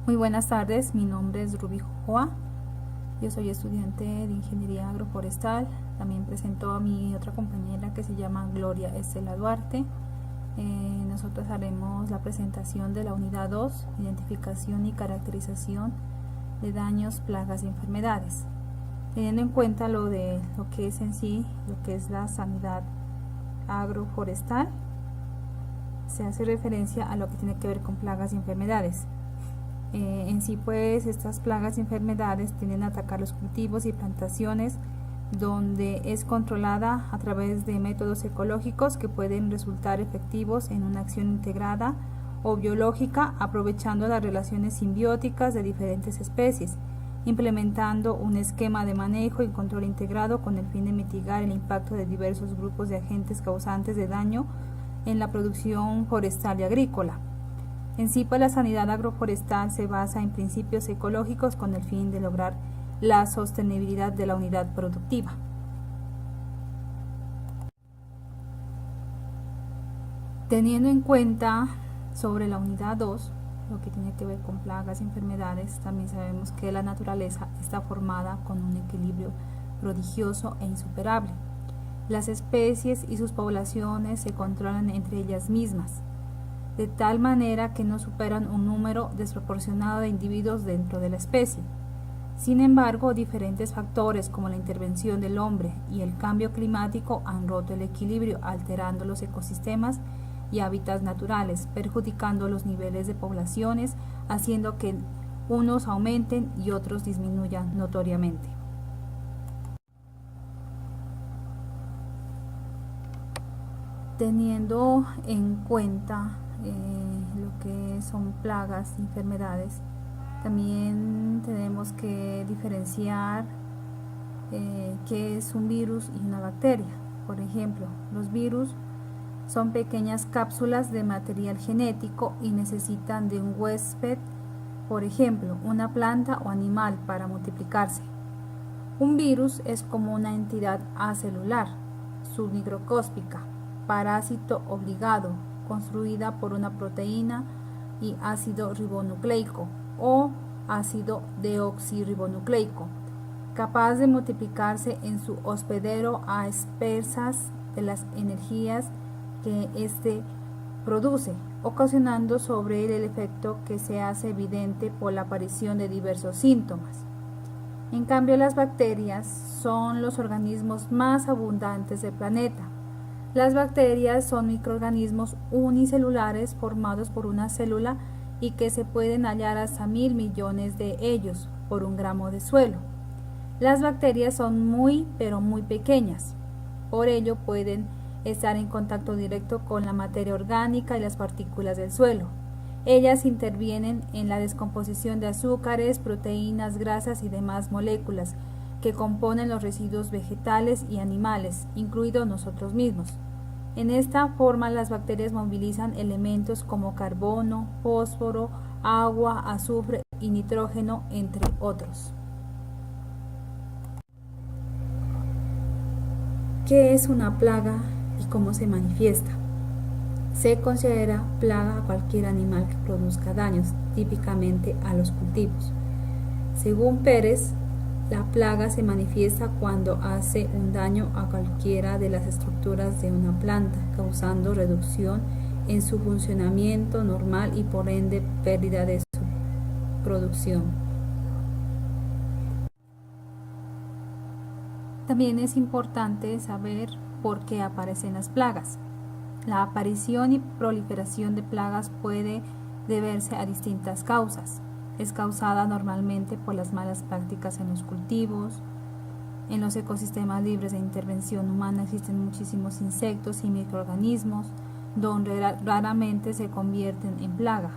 Muy buenas tardes, mi nombre es Rubí Joa, yo soy estudiante de Ingeniería Agroforestal. También presento a mi otra compañera que se llama Gloria Estela Duarte. Nosotros haremos la presentación de la unidad 2, identificación y caracterización de daños, plagas y enfermedades. Teniendo en cuenta lo que es en sí, lo que es la sanidad agroforestal, se hace referencia a lo que tiene que ver con plagas y enfermedades. En sí, pues, estas plagas y enfermedades tienden a atacar los cultivos y plantaciones, donde es controlada a través de métodos ecológicos que pueden resultar efectivos en una acción integrada o biológica, aprovechando las relaciones simbióticas de diferentes especies, implementando un esquema de manejo y control integrado con el fin de mitigar el impacto de diversos grupos de agentes causantes de daño en la producción forestal y agrícola. En sí, pues, la sanidad agroforestal se basa en principios ecológicos con el fin de lograr la sostenibilidad de la unidad productiva. Teniendo en cuenta sobre la unidad 2, lo que tiene que ver con plagas y enfermedades, también sabemos que la naturaleza está formada con un equilibrio prodigioso e insuperable. Las especies y sus poblaciones se controlan entre ellas mismas, de tal manera que no superan un número desproporcionado de individuos dentro de la especie. Sin embargo, diferentes factores como la intervención del hombre y el cambio climático han roto el equilibrio, alterando los ecosistemas y hábitats naturales, perjudicando los niveles de poblaciones, haciendo que unos aumenten y otros disminuyan notoriamente. Teniendo en cuenta lo que son plagas y enfermedades, también tenemos que diferenciar qué es un virus y una bacteria. Por ejemplo, los virus son pequeñas cápsulas de material genético y necesitan de un huésped, por ejemplo, una planta o animal, para multiplicarse. Un virus es como una entidad acelular, submicroscópica, parásito obligado, construida por una proteína y ácido ribonucleico o ácido deoxirribonucleico, capaz de multiplicarse en su hospedero a expensas de las energías que éste produce, ocasionando sobre él el efecto que se hace evidente por la aparición de diversos síntomas. En cambio, las bacterias son los organismos más abundantes del planeta. Las bacterias son microorganismos unicelulares formados por una célula y que se pueden hallar hasta 1.000 millones de ellos por un gramo de suelo. Las bacterias son muy, pero muy pequeñas, por ello pueden estar en contacto directo con la materia orgánica y las partículas del suelo. Ellas intervienen en la descomposición de azúcares, proteínas, grasas y demás moléculas que componen los residuos vegetales y animales, incluidos nosotros mismos. En esta forma, las bacterias movilizan elementos como carbono, fósforo, agua, azufre y nitrógeno, entre otros. ¿Qué es una plaga y cómo se manifiesta? Se considera plaga a cualquier animal que produzca daños, típicamente a los cultivos. Según Pérez, la plaga se manifiesta cuando hace un daño a cualquiera de las estructuras de una planta, causando reducción en su funcionamiento normal y por ende pérdida de su producción. También es importante saber por qué aparecen las plagas. La aparición y proliferación de plagas puede deberse a distintas causas. Es causada normalmente por las malas prácticas en los cultivos. En los ecosistemas libres de intervención humana existen muchísimos insectos y microorganismos, donde raramente se convierten en plaga.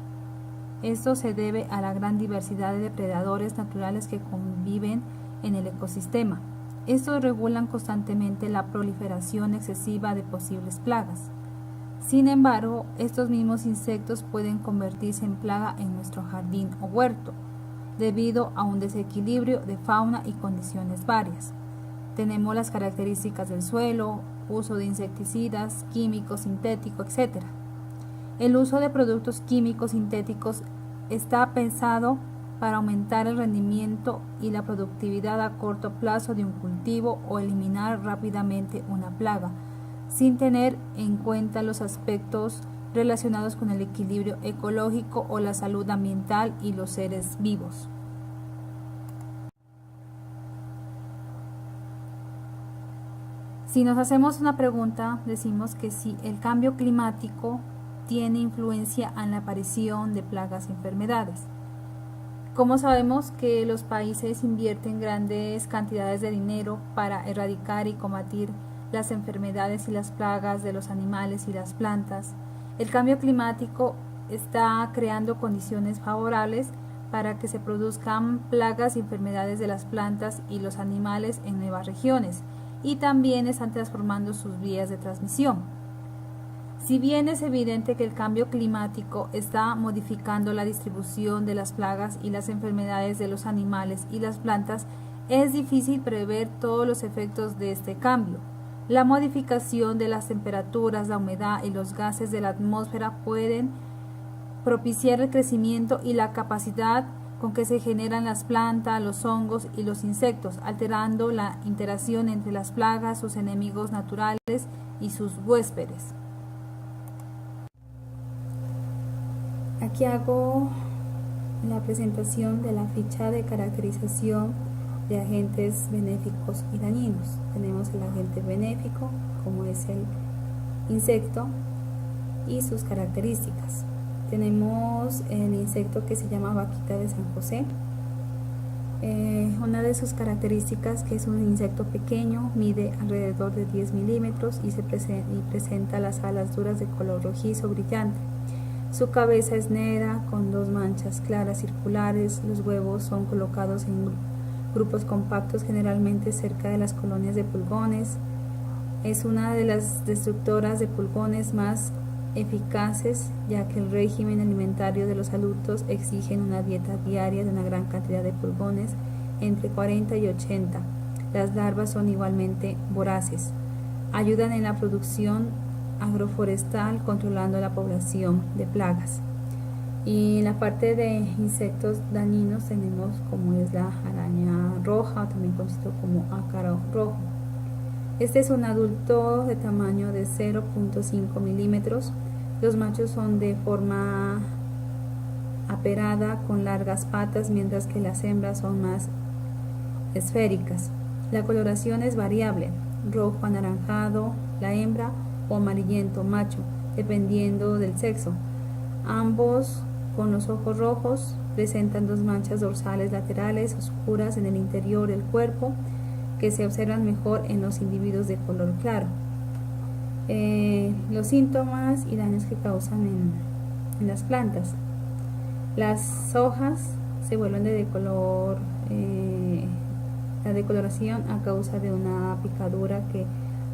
Esto se debe a la gran diversidad de depredadores naturales que conviven en el ecosistema. Estos regulan constantemente la proliferación excesiva de posibles plagas. Sin embargo, estos mismos insectos pueden convertirse en plaga en nuestro jardín o huerto, debido a un desequilibrio de fauna y condiciones varias. Tenemos las características del suelo, uso de insecticidas, químicos, sintéticos, etc. El uso de productos químicos sintéticos está pensado para aumentar el rendimiento y la productividad a corto plazo de un cultivo o eliminar rápidamente una plaga, sin tener en cuenta los aspectos relacionados con el equilibrio ecológico o la salud ambiental y los seres vivos. Si nos hacemos una pregunta, decimos que si el cambio climático tiene influencia en la aparición de plagas y enfermedades. Como sabemos que los países invierten grandes cantidades de dinero para erradicar y combatir las enfermedades y las plagas de los animales y las plantas, el cambio climático está creando condiciones favorables para que se produzcan plagas y enfermedades de las plantas y los animales en nuevas regiones, y también están transformando sus vías de transmisión. Si bien es evidente que el cambio climático está modificando la distribución de las plagas y las enfermedades de los animales y las plantas, es difícil prever todos los efectos de este cambio. La modificación de las temperaturas, la humedad y los gases de la atmósfera pueden propiciar el crecimiento y la capacidad con que se generan las plantas, los hongos y los insectos, alterando la interacción entre las plagas, sus enemigos naturales y sus huéspedes. Aquí hago la presentación de la ficha de caracterización de agentes benéficos y dañinos. Tenemos el agente benéfico, como es el insecto, y sus características. Tenemos el insecto que se llama vaquita de San José. Una de sus características que es un insecto pequeño, mide alrededor de 10 milímetros y presenta las alas duras de color rojizo brillante. Su cabeza es negra con dos manchas claras circulares. Los huevos son colocados en grupos compactos, generalmente cerca de las colonias de pulgones. Es una de las destructoras de pulgones más eficaces, ya que el régimen alimentario de los adultos exigen una dieta diaria de una gran cantidad de pulgones, entre 40 y 80. Las larvas son igualmente voraces. Ayudan en la producción agroforestal, controlando la población de plagas. Y en la parte de insectos dañinos tenemos como es la araña roja, también conocido como ácaro rojo. Este es un adulto de tamaño de 0.5 milímetros. Los machos son de forma aperada con largas patas, mientras que las hembras son más esféricas. La coloración es variable, rojo anaranjado la hembra o amarillento macho, dependiendo del sexo. Ambos con los ojos rojos, presentan dos manchas dorsales laterales oscuras en el interior del cuerpo, que se observan mejor en los individuos de color claro. Los síntomas y daños que causan en las plantas. Las hojas se vuelven de color, la decoloración a causa de una picadura que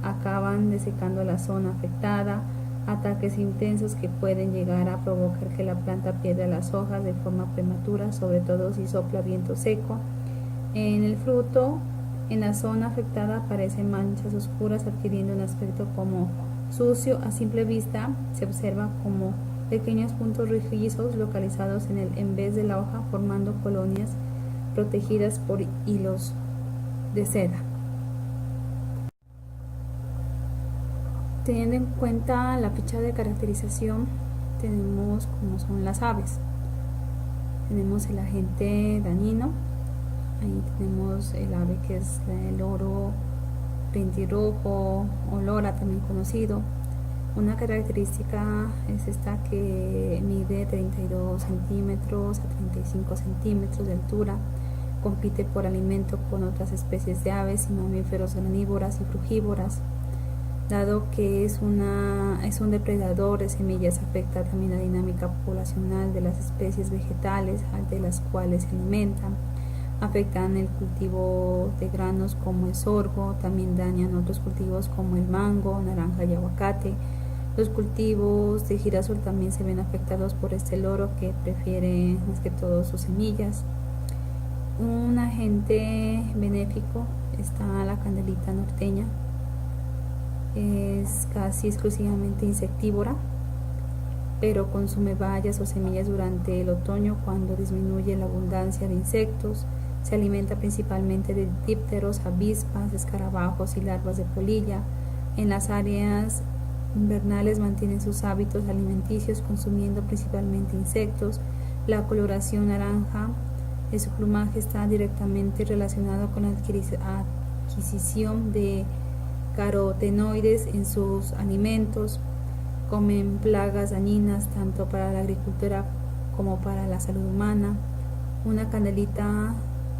acaban desecando la zona afectada, ataques intensos que pueden llegar a provocar que la planta pierda las hojas de forma prematura, sobre todo si sopla viento seco. En el fruto, en la zona afectada aparecen manchas oscuras adquiriendo un aspecto como sucio. A simple vista se observa como pequeños puntos rojizos localizados en vez de la hoja, formando colonias protegidas por hilos de seda. Teniendo en cuenta la ficha de caracterización, tenemos como son las aves. Tenemos el agente dañino. Ahí tenemos el ave que es el loro rentirrojo o lora, también conocido. Una característica es esta, que mide 32 centímetros a 35 centímetros de altura. Compite por alimento con otras especies de aves y mamíferos granívoras y frugívoras. Dado que es un depredador de semillas, afecta también la dinámica poblacional de las especies vegetales de las cuales se alimentan. Afectan el cultivo de granos como el sorgo, también dañan otros cultivos como el mango, naranja y aguacate. Los cultivos de girasol también se ven afectados por este loro, que prefiere más que todo sus semillas. Un agente benéfico está la candelita norteña. Es casi exclusivamente insectívora. pero consume bayas o semillas durante el otoño cuando disminuye la abundancia de insectos. Se alimenta principalmente de dípteros, avispas, escarabajos y larvas de polilla. En las áreas invernales mantienen sus hábitos alimenticios consumiendo principalmente insectos. La coloración naranja de su plumaje está directamente relacionado con la adquisición de carotenoides en sus alimentos. Comen plagas dañinas tanto para la agricultura como para la salud humana. Una candelita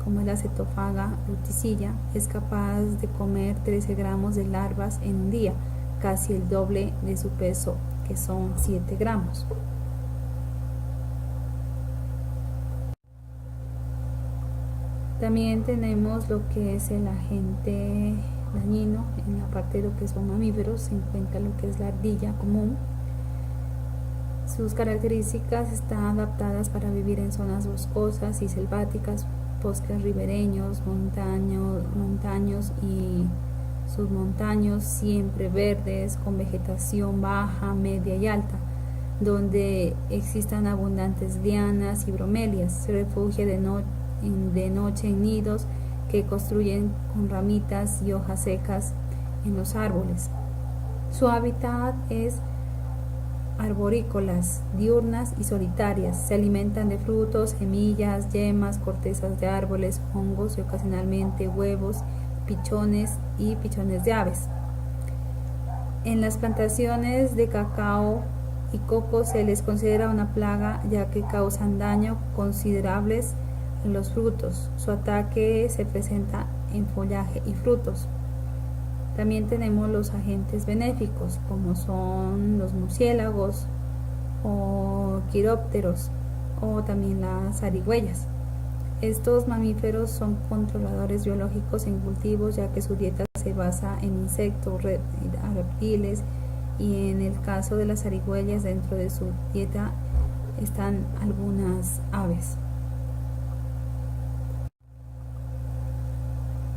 como la cetofaga ruticilla es capaz de comer 13 gramos de larvas en un día, casi el doble de su peso, que son 7 gramos. También tenemos lo que es el agente dañino. En la parte de lo que son mamíferos se encuentra lo que es la ardilla común. Sus características están adaptadas para vivir en zonas boscosas y selváticas, bosques ribereños, montaños y submontaños, siempre verdes, con vegetación baja, media y alta, donde existan abundantes lianas y bromelias. Se refugia de noche en nidos que construyen con ramitas y hojas secas en los árboles. Su hábitat es arborícolas, diurnas y solitarias. Se alimentan de frutos, semillas, yemas, cortezas de árboles, hongos y ocasionalmente huevos, pichones y pichones de aves. En las plantaciones de cacao y coco se les considera una plaga, ya que causan daño considerables en los frutos. Su ataque se presenta en follaje y frutos. También tenemos los agentes benéficos, como son los murciélagos o quirópteros, o también las zarigüeyas. Estos mamíferos son controladores biológicos en cultivos, ya que su dieta se basa en insectos, reptiles, y en el caso de las zarigüeyas, dentro de su dieta están algunas aves.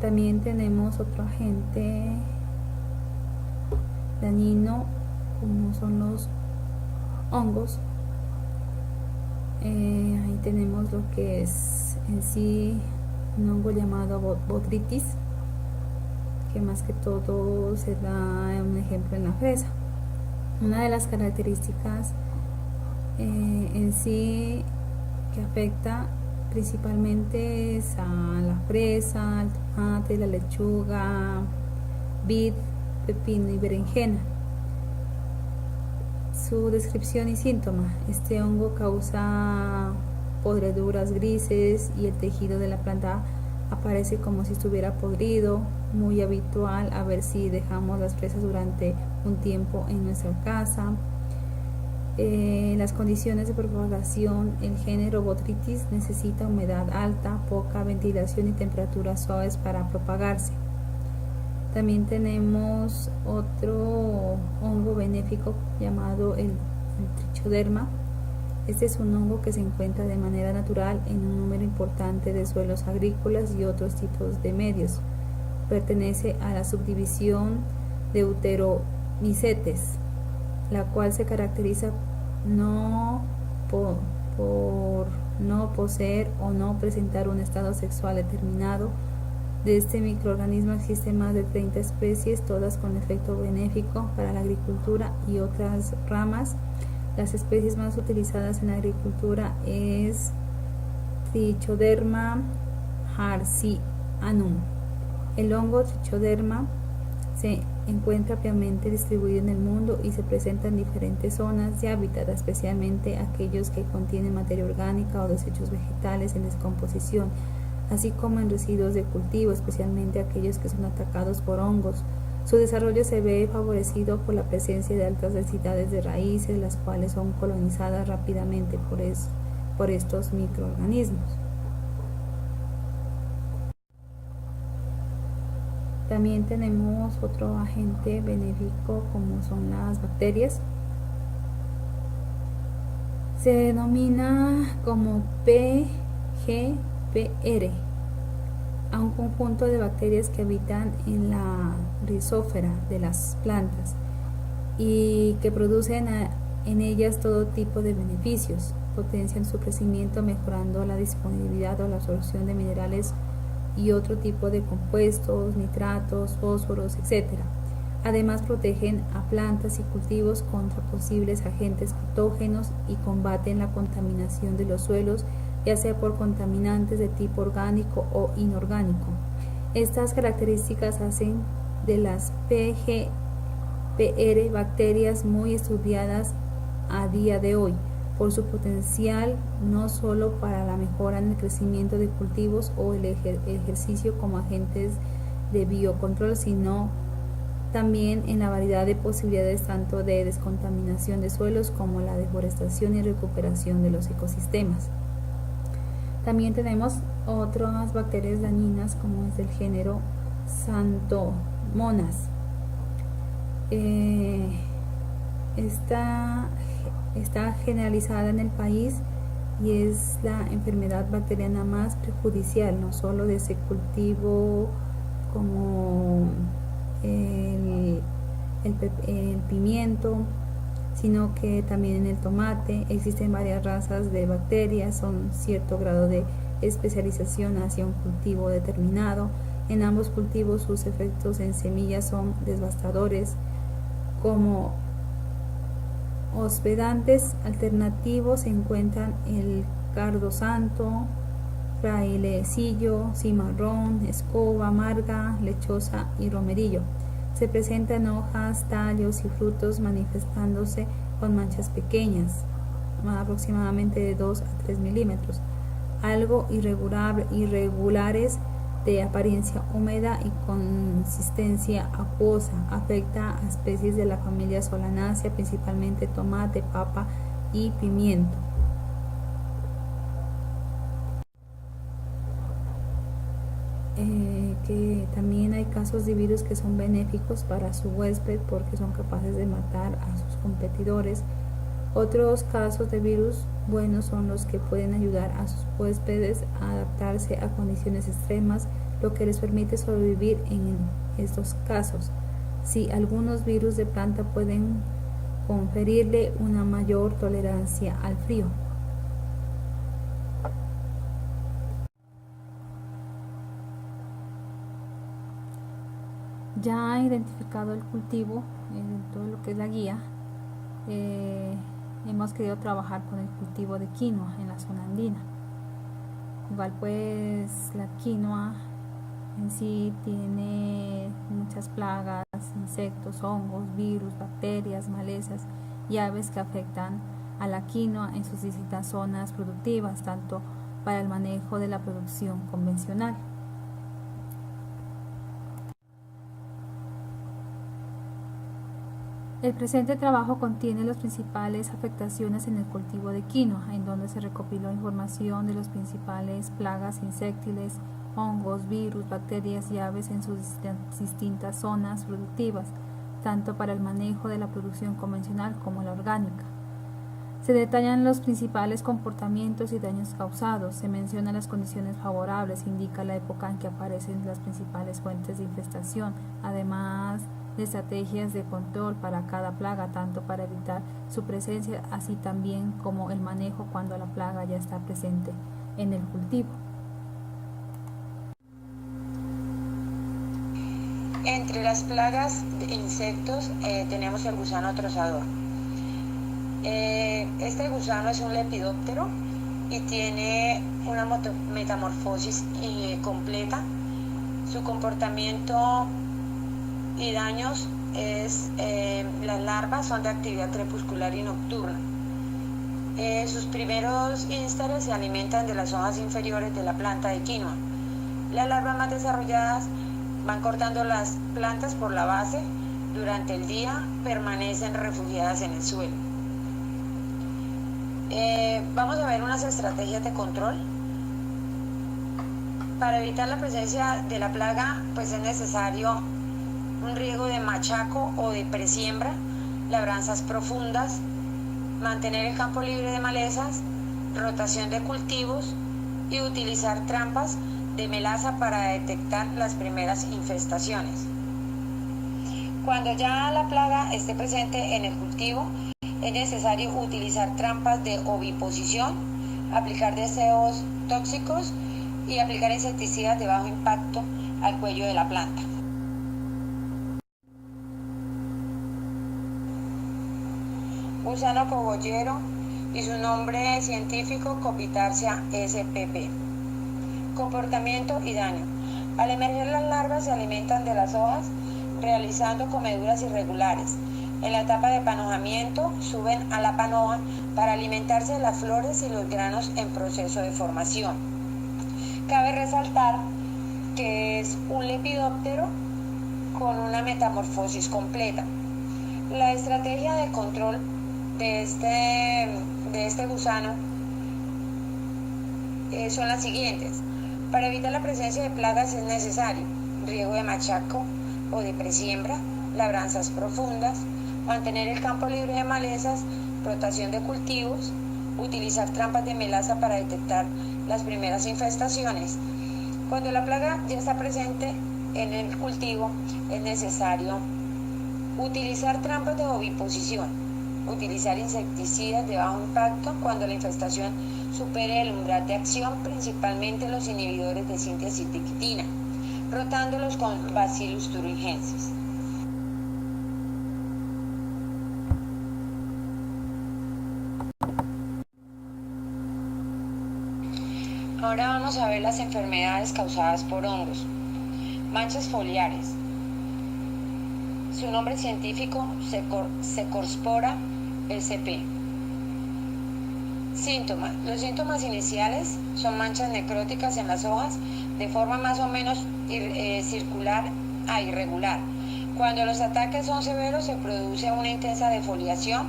También tenemos otro agente dañino, como son los hongos. Ahí tenemos lo que es en sí un hongo llamado botrytis, que más que todo se da un ejemplo en la fresa. Una de las características en sí que afecta principalmente es a la fresa, al tomate, la lechuga, vid, pepino y berenjena. Su descripción y síntoma: este hongo causa podreduras grises y el tejido de la planta aparece como si estuviera podrido. Muy habitual a ver si dejamos las fresas durante un tiempo en nuestra casa. Las condiciones de propagación: el género Botrytis necesita humedad alta, poca ventilación y temperaturas suaves para propagarse. También tenemos otro hongo benéfico llamado el Trichoderma. Este es un hongo que se encuentra de manera natural en un número importante de suelos agrícolas y otros tipos de medios. Pertenece a la subdivisión Deuteromycetes, la cual se caracteriza no por no poseer o no presentar un estado sexual determinado. De este microorganismo existen más de 30 especies, todas con efecto benéfico para la agricultura y otras ramas. Las especies más utilizadas en la agricultura es Trichoderma harzianum. El hongo Trichoderma se encuentra ampliamente distribuido en el mundo y se presenta en diferentes zonas de hábitat, especialmente aquellos que contienen materia orgánica o desechos vegetales en descomposición, así como en residuos de cultivo, especialmente aquellos que son atacados por hongos. Su desarrollo se ve favorecido por la presencia de altas densidades de raíces, las cuales son colonizadas rápidamente por estos microorganismos. También tenemos otro agente benéfico, como son las bacterias. Se denomina como PGPR a un conjunto de bacterias que habitan en la rizósfera de las plantas y que producen en ellas todo tipo de beneficios, potencian su crecimiento mejorando la disponibilidad o la absorción de minerales y otro tipo de compuestos, nitratos, fósforos, etc. Además protegen a plantas y cultivos contra posibles agentes patógenos y combaten la contaminación de los suelos, ya sea por contaminantes de tipo orgánico o inorgánico. Estas características hacen de las PGPR bacterias muy estudiadas a día de hoy por su potencial no solo para la mejora en el crecimiento de cultivos o el ejercicio como agentes de biocontrol, sino también en la variedad de posibilidades tanto de descontaminación de suelos como la deforestación y recuperación de los ecosistemas. También tenemos otras bacterias dañinas como es del género Xanthomonas. Está generalizada en el país y es la enfermedad bacteriana más perjudicial, no solo de ese cultivo como el pimiento, sino que también en el tomate. Existen varias razas de bacterias, son cierto grado de especialización hacia un cultivo determinado. En ambos cultivos sus efectos en semillas son devastadores. Como hospedantes alternativos se encuentran el cardo santo, frailecillo, cimarrón, escoba, marga, lechosa y romerillo. Se presentan hojas, tallos y frutos manifestándose con manchas pequeñas, aproximadamente de 2 a 3 milímetros, algo irregulares, de apariencia húmeda y consistencia acuosa. Afecta a especies de la familia Solanaceae, principalmente tomate, papa y pimiento. Que también hay casos de virus que son benéficos para su huésped porque son capaces de matar a sus competidores. Otros casos de virus buenos son los que pueden ayudar a sus huéspedes a adaptarse a condiciones extremas, lo que les permite sobrevivir en estos casos. Sí, algunos virus de planta pueden conferirle una mayor tolerancia al frío. Ya identificado el cultivo en todo lo que es la guía, hemos querido trabajar con el cultivo de quinoa en la zona andina. Igual pues la quinoa en sí tiene muchas plagas, insectos, hongos, virus, bacterias, malezas y aves que afectan a la quinoa en sus distintas zonas productivas, tanto para el manejo de la producción convencional. El presente trabajo contiene las principales afectaciones en el cultivo de quinoa, en donde se recopiló información de las principales plagas insectiles, hongos, virus, bacterias y aves en sus distintas zonas productivas, tanto para el manejo de la producción convencional como la orgánica. Se detallan los principales comportamientos y daños causados, se mencionan las condiciones favorables, se indica la época en que aparecen las principales fuentes de infestación, además de estrategias de control para cada plaga, tanto para evitar su presencia, así también como el manejo cuando la plaga ya está presente en el cultivo. Entre las plagas de insectos tenemos el gusano trozador. Este gusano es un lepidóptero y tiene una metamorfosis completa. Su comportamiento y daños es, las larvas son de actividad crepuscular y nocturna. Sus primeros instares se alimentan de las hojas inferiores de la planta de quinoa. Las larvas más desarrolladas van cortando las plantas por la base. Durante el día permanecen refugiadas en el suelo. Vamos a ver unas estrategias de control. Para evitar la presencia de la plaga, pues es necesario un riego de machaco o de presiembra, labranzas profundas, mantener el campo libre de malezas, rotación de cultivos y utilizar trampas de melaza para detectar las primeras infestaciones. Cuando ya la plaga esté presente en el cultivo, es necesario utilizar trampas de oviposición, aplicar deseos tóxicos y aplicar insecticidas de bajo impacto al cuello de la planta. Gusano cogollero y su nombre científico Copitarsia spp. Comportamiento y daño. Al emerger las larvas se alimentan de las hojas realizando comeduras irregulares. En la etapa de panojamiento suben a la panoja para alimentarse de las flores y los granos en proceso de formación. Cabe resaltar que es un lepidóptero con una metamorfosis completa. La estrategia de control de este gusano son las siguientes. Para evitar la presencia de plagas es necesario riego de machaco o de presiembra, labranzas profundas, mantener el campo libre de malezas, rotación de cultivos, utilizar trampas de melaza para detectar las primeras infestaciones. Cuando la plaga ya está presente en el cultivo, es necesario utilizar trampas de oviposición, utilizar insecticidas de bajo impacto cuando la infestación supere el umbral de acción, principalmente los inhibidores de síntesis de quitina, rotándolos con Bacillus thuringiensis. Ahora vamos a ver las enfermedades causadas por hongos. Manchas foliares. Su nombre científico, Cercospora sp. Síntomas. Los síntomas iniciales son manchas necróticas en las hojas de forma más o menos circular a irregular. Cuando los ataques son severos se produce una intensa defoliación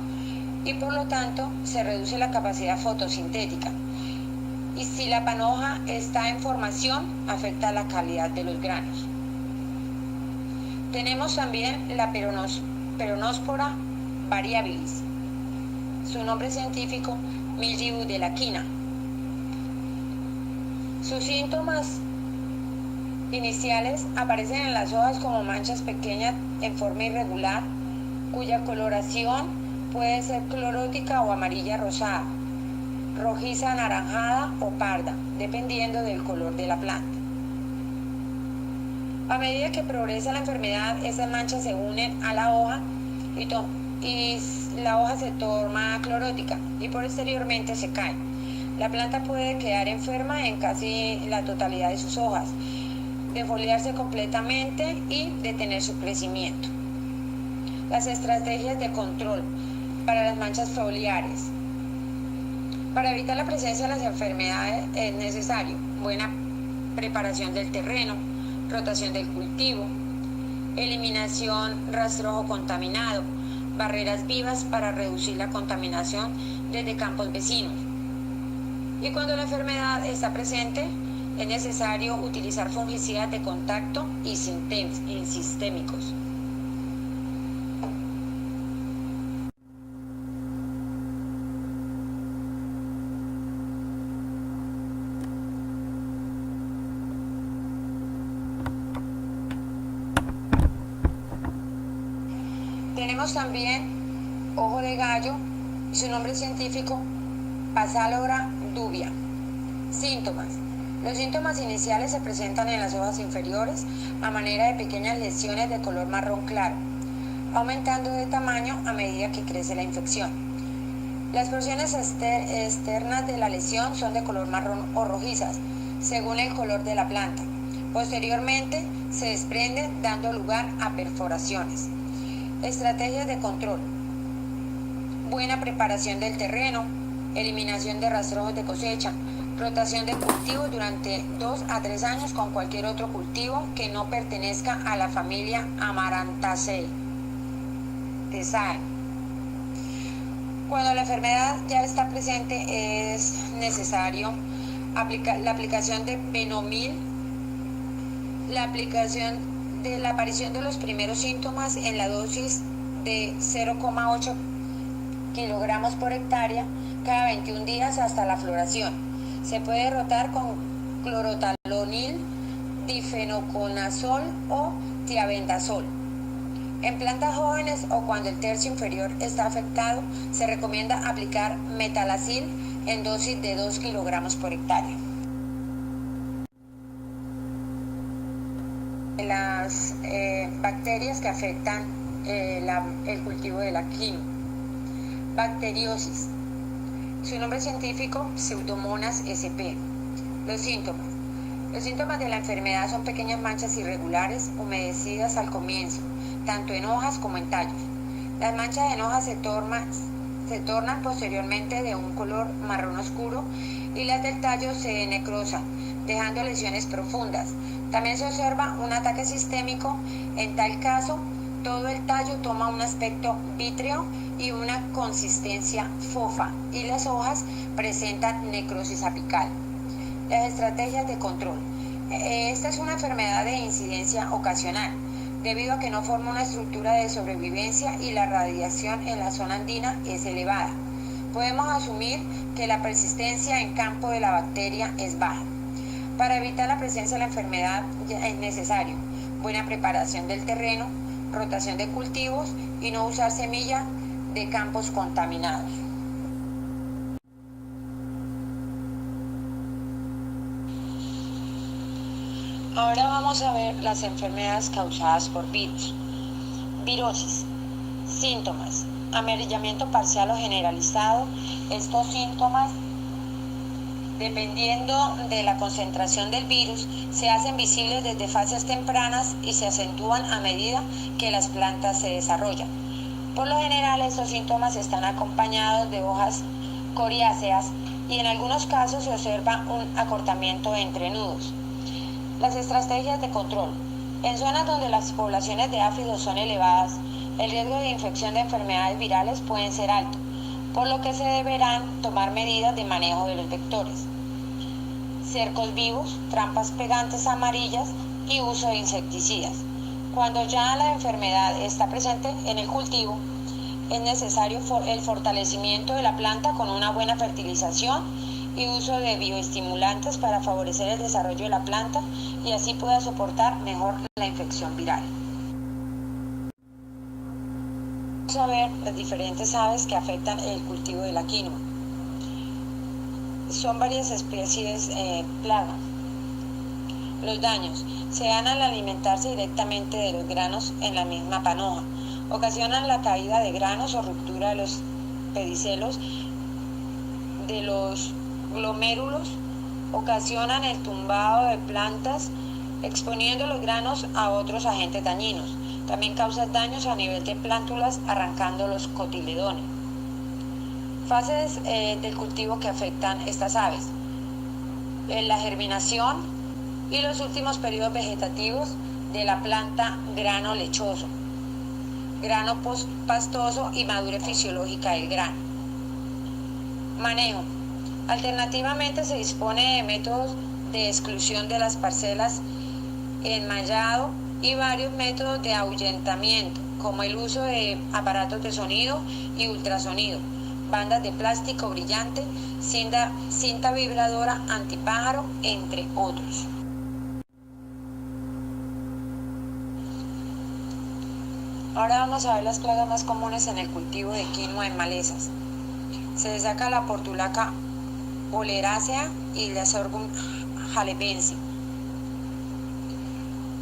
y por lo tanto se reduce la capacidad fotosintética. Y si la panoja está en formación, afecta la calidad de los granos. Tenemos también la Peronospora variabilis. Su nombre científico, Mildew de la quina. Sus síntomas iniciales aparecen en las hojas como manchas pequeñas en forma irregular, cuya coloración puede ser clorótica o amarilla rosada, rojiza anaranjada o parda, dependiendo del color de la planta. A medida que progresa la enfermedad, esas manchas se unen a la hoja y la hoja se torna clorótica y posteriormente se cae. La planta puede quedar enferma en casi la totalidad de sus hojas, defoliarse completamente y detener su crecimiento. Las estrategias de control para las manchas foliares. Para evitar la presencia de las enfermedades es necesario buena preparación del terreno, rotación del cultivo, eliminación rastrojo contaminado, barreras vivas para reducir la contaminación desde campos vecinos. Y cuando la enfermedad está presente, es necesario utilizar fungicidas de contacto y sistémicos. Tenemos también ojo de gallo y su nombre científico Phasalobra dubia. Síntomas. Los síntomas iniciales se presentan en las hojas inferiores a manera de pequeñas lesiones de color marrón claro, aumentando de tamaño a medida que crece la infección. Las porciones externas de la lesión son de color marrón o rojizas, según el color de la planta. Posteriormente se desprenden dando lugar a perforaciones. Estrategias de control. Buena preparación del terreno, eliminación de rastrojos de cosecha, rotación de cultivos durante 2 a 3 años con cualquier otro cultivo que no pertenezca a la familia Amarantaceae. Cuando la enfermedad ya está presente es necesario la aplicación de Benomil, la aparición de los primeros síntomas en la dosis de 0,8 kilogramos por hectárea cada 21 días hasta la floración. Se puede rotar con clorotalonil, difenoconazol o tiabendazol. En plantas jóvenes o cuando el tercio inferior está afectado, se recomienda aplicar metalazil en dosis de 2 kilogramos por hectárea. Las bacterias que afectan el cultivo de la quinoa. Bacteriosis. Su nombre científico, Pseudomonas sp. Los síntomas. Los síntomas de la enfermedad son pequeñas manchas irregulares, humedecidas al comienzo, tanto en hojas como en tallos. Las manchas en hojas se tornan posteriormente de un color marrón oscuro y las del tallo se necrosan, dejando lesiones profundas. También se observa un ataque sistémico. En tal caso, todo el tallo toma un aspecto vítreo y una consistencia fofa, y las hojas presentan necrosis apical. Las estrategias de control. Esta es una enfermedad de incidencia ocasional, debido a que no forma una estructura de sobrevivencia y la radiación en la zona andina es elevada. Podemos asumir que la persistencia en campo de la bacteria es baja. Para evitar la presencia de la enfermedad es necesario buena preparación del terreno, rotación de cultivos y no usar semilla de campos contaminados. Ahora vamos a ver las enfermedades causadas por virus. Virosis. Síntomas. Amarillamiento parcial o generalizado. Estos síntomas, dependiendo de la concentración del virus, se hacen visibles desde fases tempranas y se acentúan a medida que las plantas se desarrollan. Por lo general, estos síntomas están acompañados de hojas coriáceas y en algunos casos se observa un acortamiento de entrenudos. Las estrategias de control. En zonas donde las poblaciones de áfidos son elevadas, el riesgo de infección de enfermedades virales puede ser alto, por lo que se deberán tomar medidas de manejo de los vectores. Cercos vivos, trampas pegantes amarillas y uso de insecticidas. Cuando ya la enfermedad está presente en el cultivo, es necesario el fortalecimiento de la planta con una buena fertilización y uso de bioestimulantes para favorecer el desarrollo de la planta y así pueda soportar mejor la infección viral. Vamos a ver las diferentes aves que afectan el cultivo de la quinoa. Son varias especies plaga. Los daños se dan al alimentarse directamente de los granos en la misma panoja. Ocasionan la caída de granos o ruptura de los pedicelos de los glomérulos, ocasionan el tumbado de plantas, exponiendo los granos a otros agentes dañinos. También causan daños a nivel de plántulas, arrancando los cotiledones. Fases del cultivo que afectan estas aves. La germinación y los últimos periodos vegetativos de la planta, grano lechoso, grano pastoso y madurez fisiológica del grano. Manejo. Alternativamente se dispone de métodos de exclusión de las parcelas, enmallado y varios métodos de ahuyentamiento, como el uso de aparatos de sonido y ultrasonido, bandas de plástico brillante, cinta vibradora antipájaro, entre otros. Ahora vamos a ver las plagas más comunes en el cultivo de quinoa en malezas. Se destaca la portulaca oleracea y la sorghum halebense.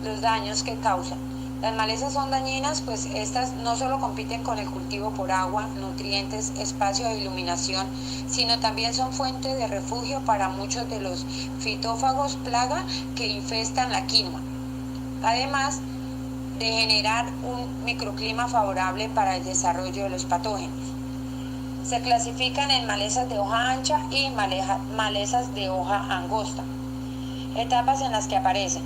Los daños que causan. Las malezas son dañinas, pues estas no solo compiten con el cultivo por agua, nutrientes, espacio e iluminación, sino también son fuente de refugio para muchos de los fitófagos plaga que infestan la quinoa, además de generar un microclima favorable para el desarrollo de los patógenos. Se clasifican en malezas de hoja ancha y malezas de hoja angosta. Etapas en las que aparecen.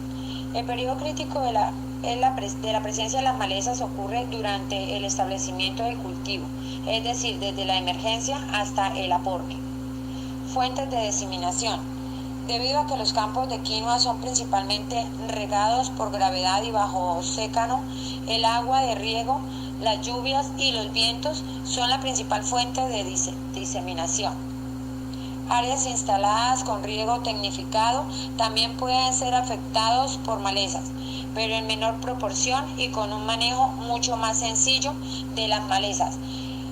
El periodo crítico de la presencia de las malezas ocurre durante el establecimiento del cultivo, es decir, desde la emergencia hasta el aporte. Fuentes de diseminación. Debido a que los campos de quinoa son principalmente regados por gravedad y bajo secano, el agua de riego, las lluvias y los vientos son la principal fuente de diseminación. Áreas instaladas con riego tecnificado también pueden ser afectados por malezas, pero en menor proporción y con un manejo mucho más sencillo de las malezas.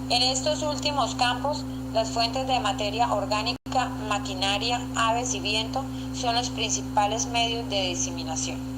En estos últimos campos, las fuentes de materia orgánica, maquinaria, aves y viento son los principales medios de diseminación.